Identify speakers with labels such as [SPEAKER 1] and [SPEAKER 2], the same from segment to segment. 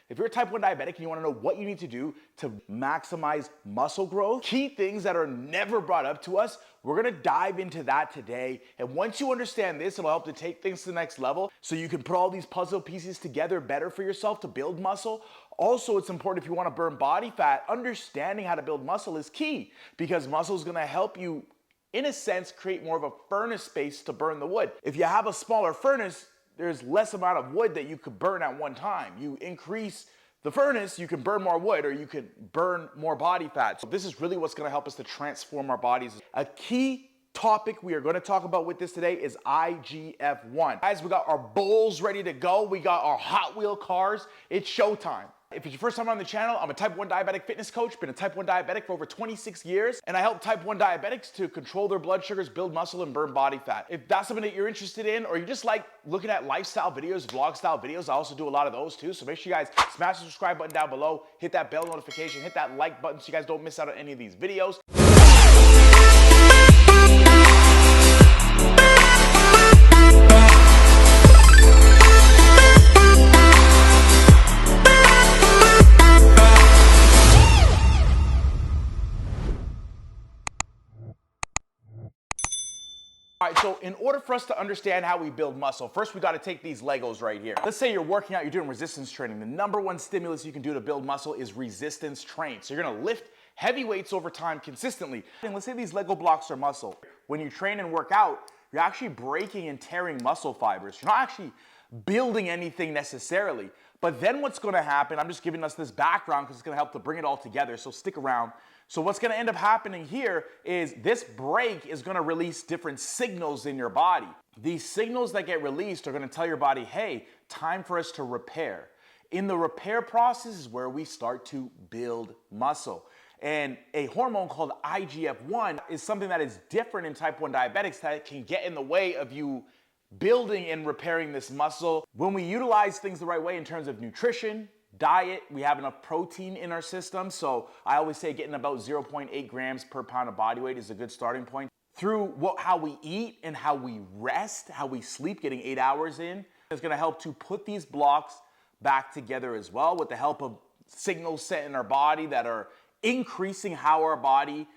[SPEAKER 1] If you're a type 1 diabetic and you want to know what you need to do to maximize muscle growth, key things that are never brought up to us, we're going to dive into that today. And once you understand this, it'll help to take things to the next level so you can put all these puzzle pieces together better for yourself to build muscle. Also, it's important if you want to burn body fat, understanding how to build muscle is key because muscle is going to help you, in a sense, create more of a furnace space to burn the wood. If you have a smaller furnace, there's less amount of wood that you could burn at one time. You increase the furnace, you can burn more wood or you can burn more body fat. So this is really what's gonna help us to transform our bodies. A key topic we are gonna talk about with this today is IGF1. Guys, we got our bowls ready to go. We got our Hot Wheel cars. It's showtime. If it's your first time on the channel, I'm a type 1 diabetic fitness coach, been a type 1 diabetic for over 26 years, and I help type 1 diabetics to control their blood sugars, build muscle, and burn body fat. If that's something that you're interested in, or you just like looking at lifestyle videos, vlog style videos, I also do a lot of those too, so make sure you guys smash the subscribe button down below, hit that bell notification, hit that like button so you guys don't miss out on any of these videos. All right, so in order for us to understand how we build muscle, first we got to take these Legos right here. Let's say you're working out, you're doing resistance training. The number one stimulus you can do to build muscle is resistance train. So you're going to lift heavy weights over time consistently. And let's say these Lego blocks are muscle. When you train and work out, you're actually breaking and tearing muscle fibers. You're not actually building anything necessarily. But then what's going to happen, I'm just giving us this background because it's going to help to bring it all together, so stick around. So what's going to end up happening here is this break is going to release different signals in your body. These signals that get released are going to tell your body, hey, time for us to repair. In the repair process is where we start to build muscle. And a hormone called IGF1 is something that is different in type 1 diabetics that can get in the way of you building and repairing this muscle. When we utilize things the right way in terms of nutrition, diet, we have enough protein in our system. So I always say getting about 0.8 grams per pound of body weight is a good starting point. Through how we eat and how we rest, how we sleep, getting 8 hours in, is going to help to put these blocks back together as well with the help of signals set in our body that are increasing how our body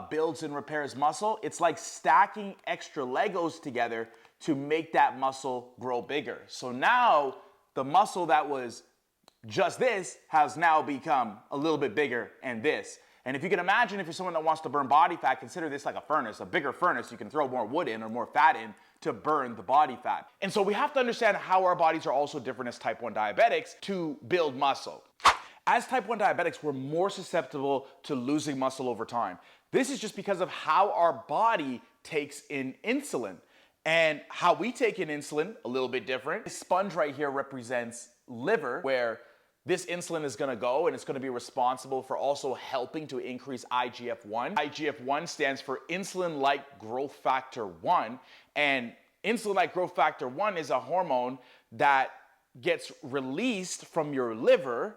[SPEAKER 1] builds and repairs muscle. It's like stacking extra Legos together to make that muscle grow bigger. So now the muscle that was just this has now become a little bit bigger and this. And if you can imagine, if you're someone that wants to burn body fat, consider this like a furnace, a bigger furnace. You can throw more wood in or more fat in to burn the body fat. And so we have to understand how our bodies are also different as type 1 diabetics to build muscle. As type 1 diabetics, we're more susceptible to losing muscle over time. This is just because of how our body takes in insulin. And how we take in insulin, a little bit different. This sponge right here represents liver, where this insulin is going to go and it's going to be responsible for also helping to increase IGF1. IGF1 stands for Insulin-like Growth Factor 1. And Insulin-like Growth Factor 1 is a hormone that gets released from your liver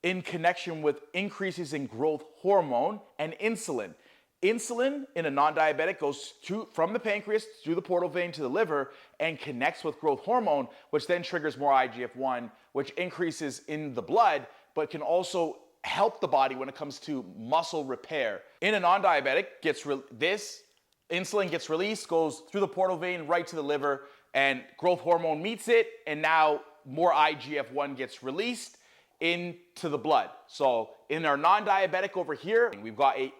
[SPEAKER 1] in connection with increases in growth hormone and insulin. Insulin in a non-diabetic goes from the pancreas through the portal vein to the liver and connects with growth hormone, which then triggers more IGF1, which increases in the blood, but can also help the body when it comes to muscle repair. In a non-diabetic, this insulin gets released, goes through the portal vein right to the liver, and growth hormone meets it, and now more IGF1 gets released into the blood. So in our non-diabetic over here, we've got a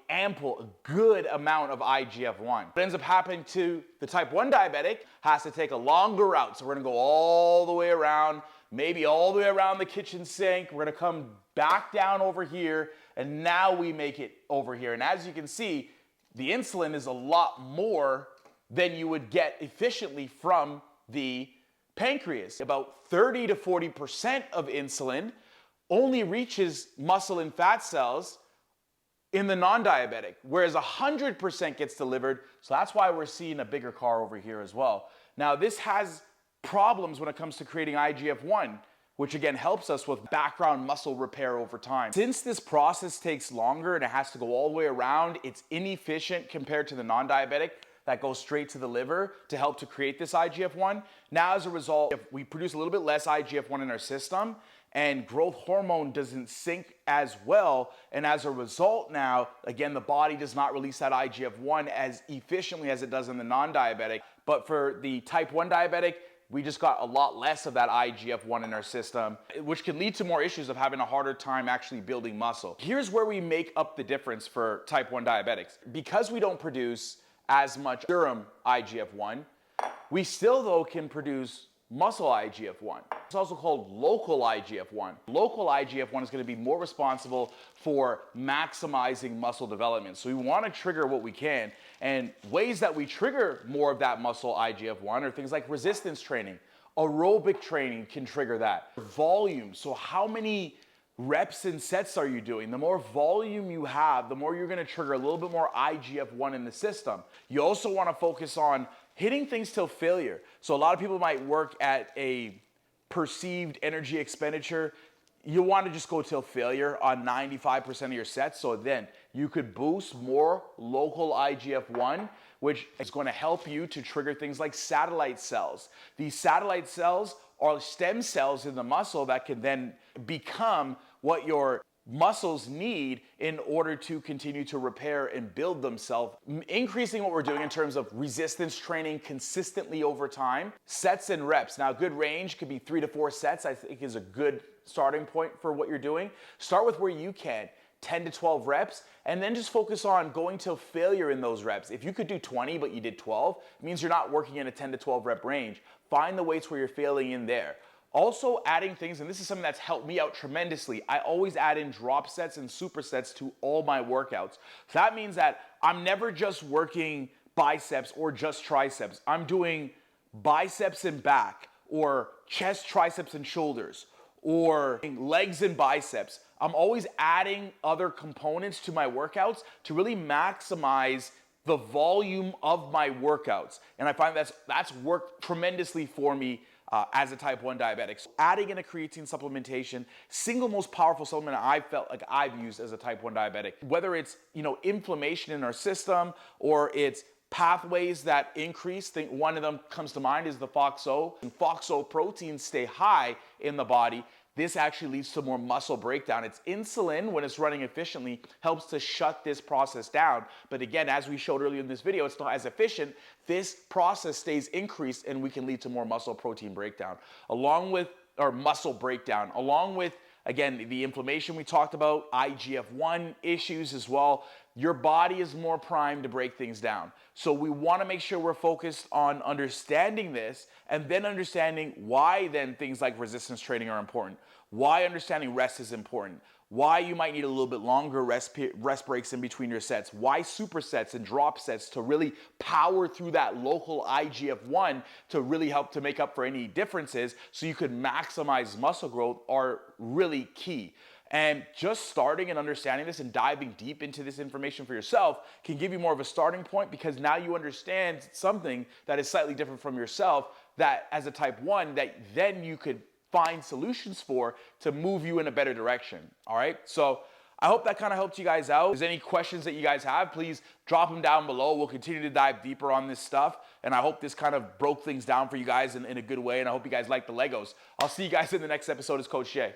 [SPEAKER 1] good amount of IGF-1. What ends up happening to the type 1 diabetic has to take a longer route. So we're gonna go all the way around, maybe all the way around the kitchen sink. We're gonna come back down over here, and now we make it over here. And as you can see, the insulin is a lot more than you would get efficiently from the pancreas. About 30 to 40% of insulin only reaches muscle and fat cells in the non-diabetic, whereas 100% gets delivered. So that's why we're seeing a bigger car over here as well. Now, this has problems when it comes to creating IGF-1, which again helps us with background muscle repair over time. Since this process takes longer and it has to go all the way around, it's inefficient compared to the non-diabetic that goes straight to the liver to help to create this IGF-1. Now, as a result, we produce a little bit less IGF-1 in our system, and growth hormone doesn't sync as well. And as a result now, again, the body does not release that IGF-1 as efficiently as it does in the non-diabetic. But for the type 1 diabetic, we just got a lot less of that IGF-1 in our system, which can lead to more issues of having a harder time actually building muscle. Here's where we make up the difference for type 1 diabetics. Because we don't produce as much serum IGF-1, we still though can produce muscle IGF-1. It's also called local IGF-1. Local IGF-1 is going to be more responsible for maximizing muscle development. So we want to trigger what we can. And ways that we trigger more of that muscle IGF-1 are things like resistance training. Aerobic training can trigger that. Volume. So how many reps and sets are you doing? The more volume you have, the more you're going to trigger a little bit more IGF-1 in the system. You also want to focus on hitting things till failure. So a lot of people might work at a perceived energy expenditure. You want to just go till failure on 95% of your sets. So then you could boost more local IGF-1, which is going to help you to trigger things like satellite cells. These satellite cells are stem cells in the muscle that can then become what your muscles need in order to continue to repair and build themselves. Increasing what we're doing in terms of resistance training consistently over time, sets and reps. Now, a good range could be 3 to 4 sets, I think is a good starting point for what you're doing. Start with where you can, 10 to 12 reps, and then just focus on going till failure in those reps. If you could do 20, but you did 12, it means you're not working in a 10 to 12 rep range. Find the weights where you're failing in there. Also adding things, and this is something that's helped me out tremendously, I always add in drop sets and supersets to all my workouts. So that means that I'm never just working biceps or just triceps. I'm doing biceps and back, or chest, triceps, and shoulders, or legs and biceps. I'm always adding other components to my workouts to really maximize the volume of my workouts. And I find that's worked tremendously for me as a type 1 diabetic. So adding in a creatine supplementation, single most powerful supplement I felt like I've used as a type 1 diabetic. Whether it's, inflammation in our system or it's pathways that increase, one of them comes to mind is the FOXO. And FOXO proteins stay high in the body. This actually leads to more muscle breakdown. It's insulin, when it's running efficiently, helps to shut this process down. But again, as we showed earlier in this video, it's not as efficient. This process stays increased and we can lead to more muscle protein breakdown, along with again, the inflammation we talked about, IGF-1 issues as well. Your body is more primed to break things down. So we want to make sure we're focused on understanding this and then understanding why then things like resistance training are important, why understanding rest is important, why you might need a little bit longer rest breaks in between your sets, why supersets and drop sets to really power through that local IGF-1 to really help to make up for any differences so you could maximize muscle growth are really key. And just starting and understanding this and diving deep into this information for yourself can give you more of a starting point, because now you understand something that is slightly different from yourself, that as a type 1 that then you could find solutions for to move you in a better direction. All right, so I hope that kind of helped you guys out. If there's any questions that you guys have, please drop them down below. We'll continue to dive deeper on this stuff, and I hope this kind of broke things down for you guys in a good way, and I hope you guys like the Legos. I'll see you guys in the next episode. It's Coach Shay.